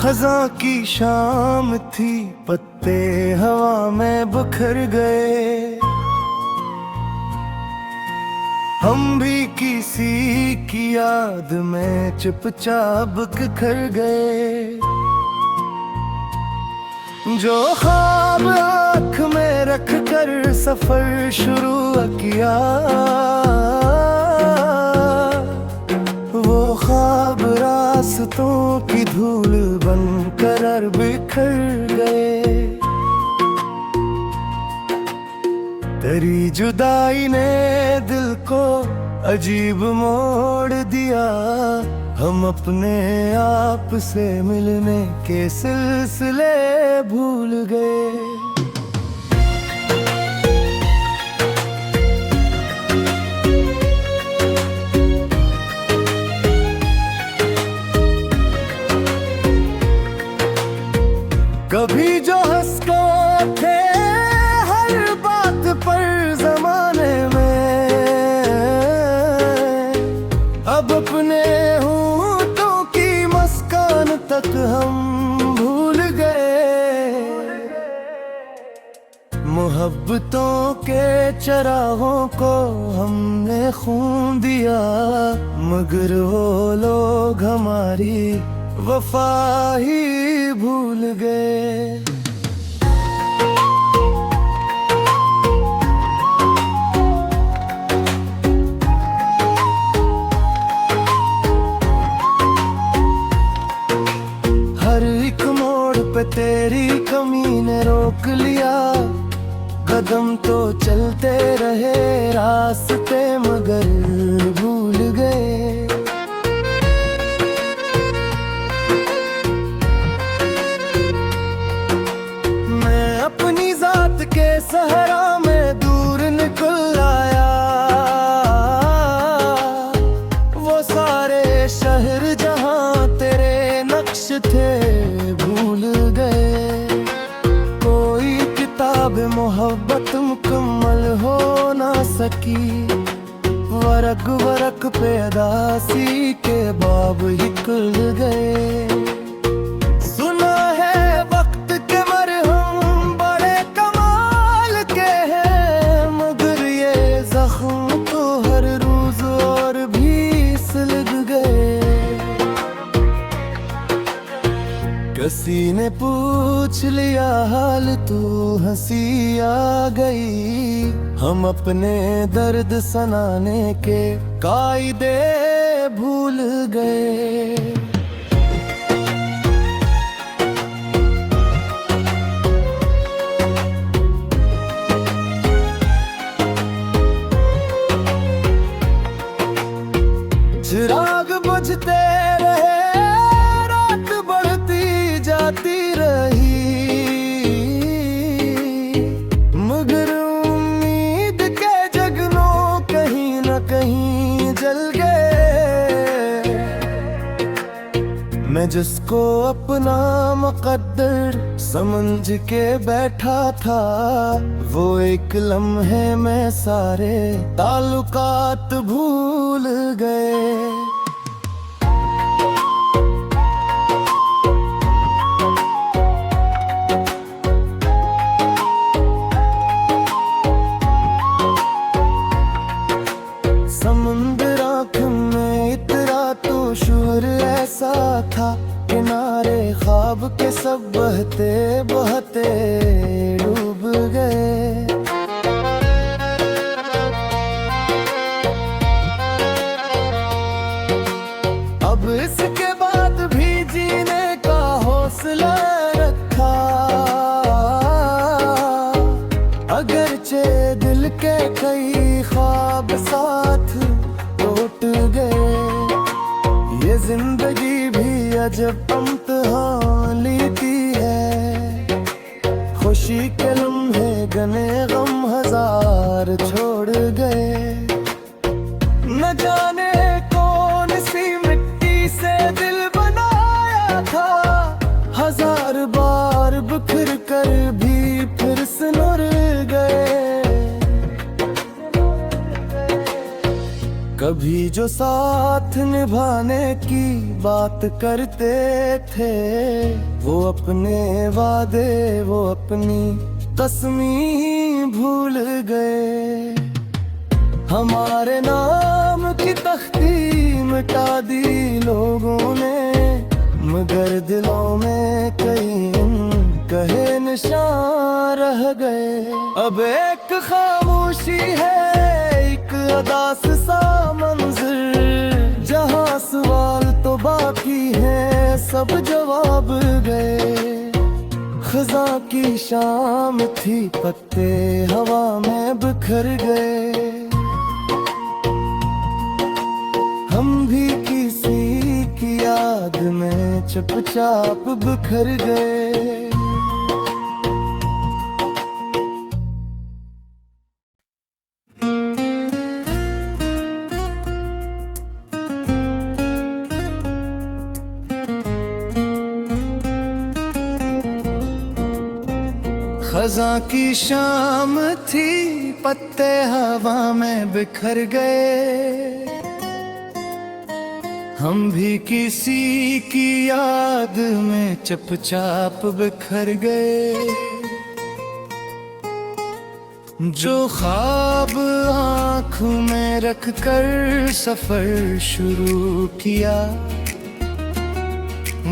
खज़ां की शाम थी, पत्ते हवा में बिखर गए। हम भी किसी की याद में चुपचाप बिखर गए। जो ख्वाब आँख में रख कर सफर शुरू किया, वो ख्वाब रास्तों की धूल बनकर बिखर गए। तेरी जुदाई ने दिल को अजीब मोड़ दिया। हम अपने आप से मिलने के सिलसिले भूल गए। कभी जो हंस को थे हर बात पर जमाने में, अब अपने होठों की मुस्कान तक हम भूल गए। मोहब्बतों के चरागों को हमने खून दिया, मगर वो लोग हमारी वफा ही भूल गए। हर एक मोड़ पे तेरी कमी ने रोक लिया। कदम तो चलते रहे रास्ते, मगर भूल गए। अपनी जात के सहरा में दूर निकल आया। वो सारे शहर जहां तेरे नक्श थे भूल गए। कोई किताब मोहब्बत मुकम्मल हो ना सकी, वरक वरक पे अदासी के बाब ही खुल गए। सुना है वक्त के मरहम बड़े कमाल के हैं, मगर ये जख्म तो हर रोज और भी सुलग गए। किसी ने पूछ लिया हाल, तू हंसी आ गई। हम अपने दर्द सनाने के कायदे भूल गए। चिराग बुझते रहे, रात बढ़ती जाती रही, मगर उम्मीद के जगनों कहीं न कहीं जल गए। मैं जिसको अपना मुकद्दर समझ के बैठा था, वो एक लम्हे में सारे ताल्लुकात भूल गए। समुंदर आँख में इतरा तो शोर ऐसा था, किनारे ख्वाब के सब बहते बहते डूब गए। अब इसके बाद भी जीने का हौसला रखा, अगरचे दिल के कई ख्वाब साथ टूट गए। ये जिंदगी भी अजब इम्तिहान लेती है, खुशी के लम्हे गने गम हजार छोड़ गए। न जाने कौन सी मिट्टी से दिल बनाया था, हजार बार बिखर कर भी फिर सिनुर गए। कभी जो साथ निभाने की बात करते थे, वो अपने वादे, वो अपनी कसमी भूल गए। हमारे नाम की तख्ती मिटा दी लोगों ने, मगर दिलों में कई कहे निशान रह गए। अब एक खामोशी है, एक अदास सा मंजर, जहाँ सवाल तो बाकी है, सब जवाब गए। खज़ां की शाम थी, पत्ते हवा में बिखर गए। हम भी किसी की याद में चुपचाप बिखर गए। खज़ां की शाम थी, पत्ते हवा में बिखर गए। हम भी किसी की याद में चुपचाप बिखर गए। जो ख्वाब आँखों में रखकर सफर शुरू किया,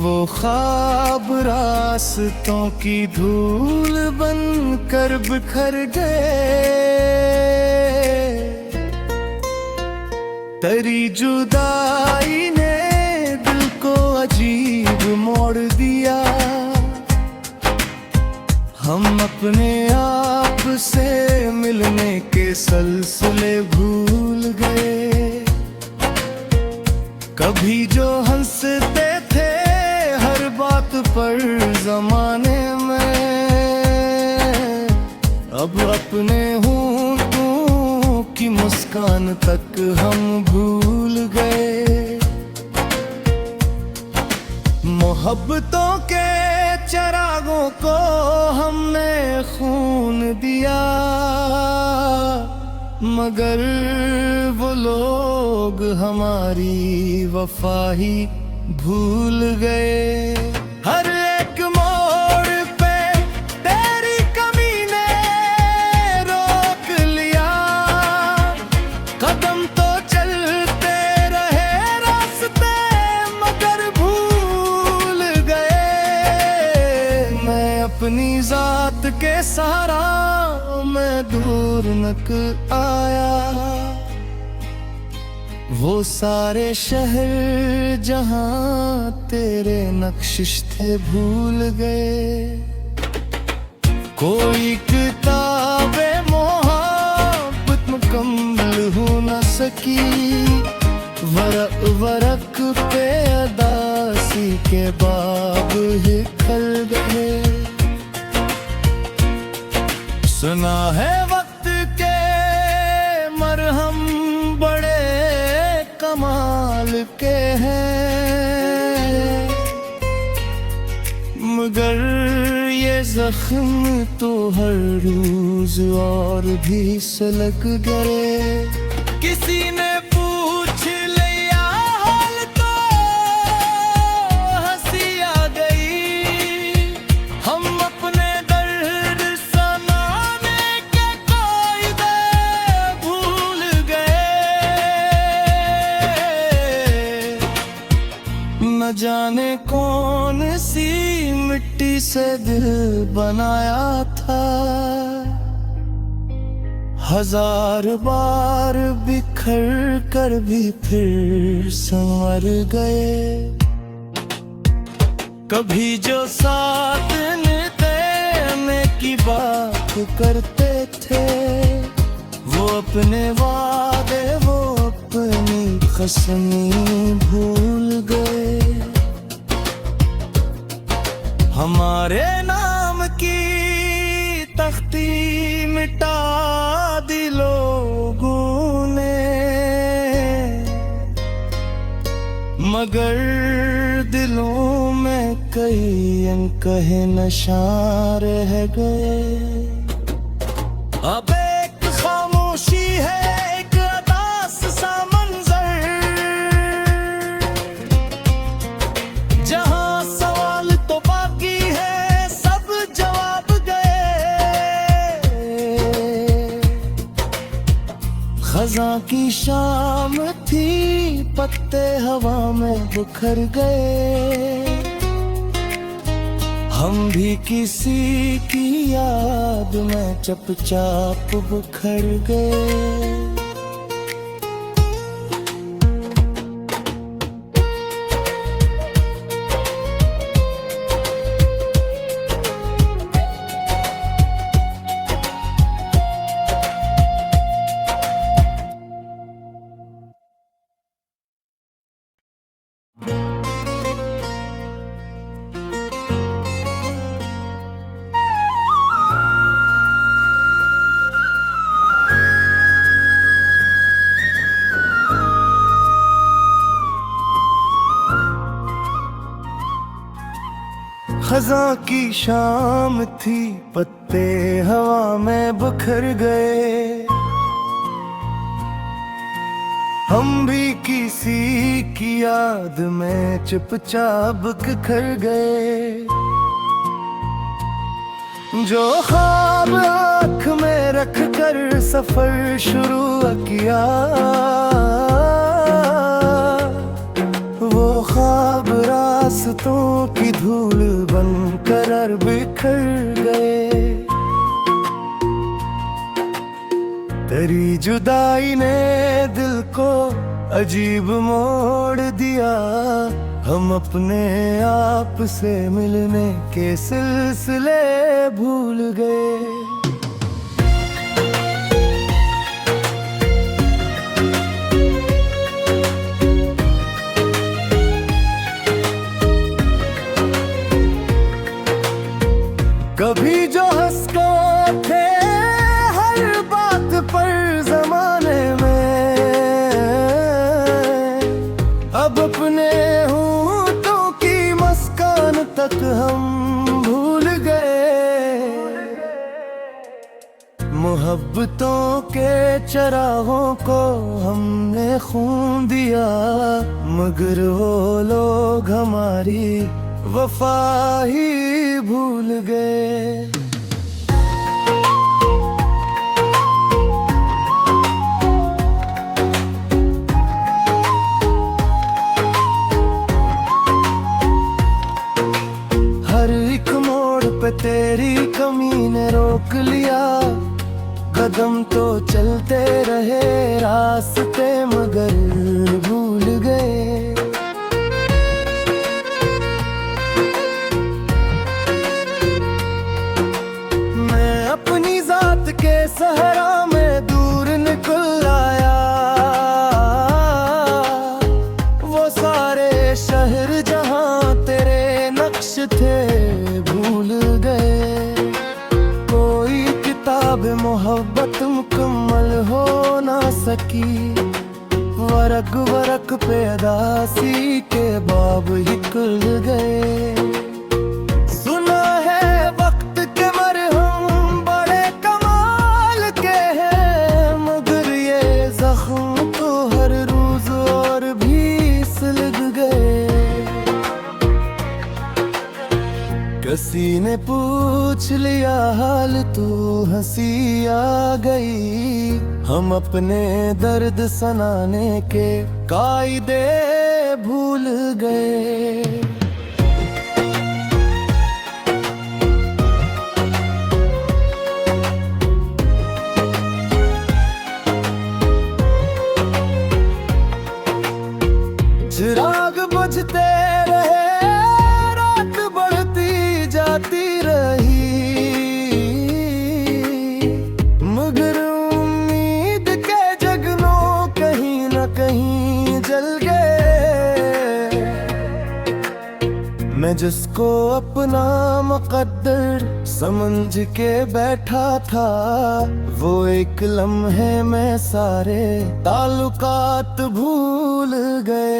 वो ख्वाब रास्तों की धूल बनकर बिखर गए। तेरी जुदाई ने दिल को अजीब मोड़ दिया। हम अपने आप से मिलने के सिलसिले भूल गए। कभी जो हंसते थे हर बात पर जमाने में, अब अपने होंठों की मुस्कान तक हम भूल गए। मोहब्बतों के चिरागों को हमने खून दिया, मगर वो लोग हमारी वफा ही भूल गए। हर एक मोड़ पे तेरी कमी ने रोक लिया। कदम तो चलते रहे रास्ते, मगर भूल गए। मैं अपनी जात के सहारा मैं दूर नक आया। वो सारे शहर जहाँ तेरे नक्शिश थे भूल गए। कोई किताबे मोहब्बत मुकम्मल हो न सकी, वरक वरक पे अदासी के बाब ही खल गए। सुना है वक्त के मरहम बड़े कमाल के हैं, मगर ये जख्म तो हर रोज और भी सलग गए। किसी ने पूछ लिया हाल तो हंसी आ गई। हम अपने दर्द सुनाने के कायदे भूल गए। न जाने कौन सी मिट्टी से दिल बनाया था, हजार बार बिखर कर भी फिर संवर गए। कभी जो साथ देने की बात करते थे, वो अपने वादे, वो अपनी कसमें भूल गए। हमारे नाम की तख्ती मिटा दी लोगों ने, मगर दिलों में कई अनकहे निशान रह गए। अब एक खामोशी है, एक अदास सा मंजर, की शाम थी, पत्ते हवा में बिखर गए। हम भी किसी की याद में चुपचाप बिखर गए। खज़ां की शाम थी, पत्ते हवा में बिखर गए। हम भी किसी की याद में चुपचाप बिखर गए। जो ख्वाब आँख में रख कर सफर शुरू किया, वो ख्वाब रास्तों की धूल बनकर बिखर गए। तेरी जुदाई ने दिल को अजीब मोड़ दिया। हम अपने आप से मिलने के सिलसिले भूल गए। कभी जो हंस कर थे हर बात पर जमाने में, अब अपने होंठों की मुस्कान तक हम भूल गए। मोहब्बतों के चरागों को हमने खून दिया, मगर वो लोग हमारी वफा ही भूल गए। हर एक मोड़ पे तेरी कमी ने रोक लिया। कदम तो चलते रहे रास्ते, मगर भूल गए। के सहरा में दूर निकल आया, वो सारे शहर जहां तेरे नक्श थे भूल गए। कोई किताब मोहब्बत मुकम्मल हो ना सकी, वरक वरक पे अदासी के बाब ही खुल गए। सुना है वक्त के मरहम बड़े कमाल के हैं, मगर ये जख्म तो हर रोज और भी सुलग गए। किसी ने पूछ लिया हाल तो हंसी आ गई। हम अपने दर्द सुनाने के कायदे भूल गए। चिराग बुझते रहे, रात बढ़ती जाती रही, मगर उम्मीद के जगनों कहीं न कहीं जल गए। मैं जिसको अपना मुकद्दर समझ के बैठा था, वो एक लम्हे में सारे ताल्लुकात भूल गए।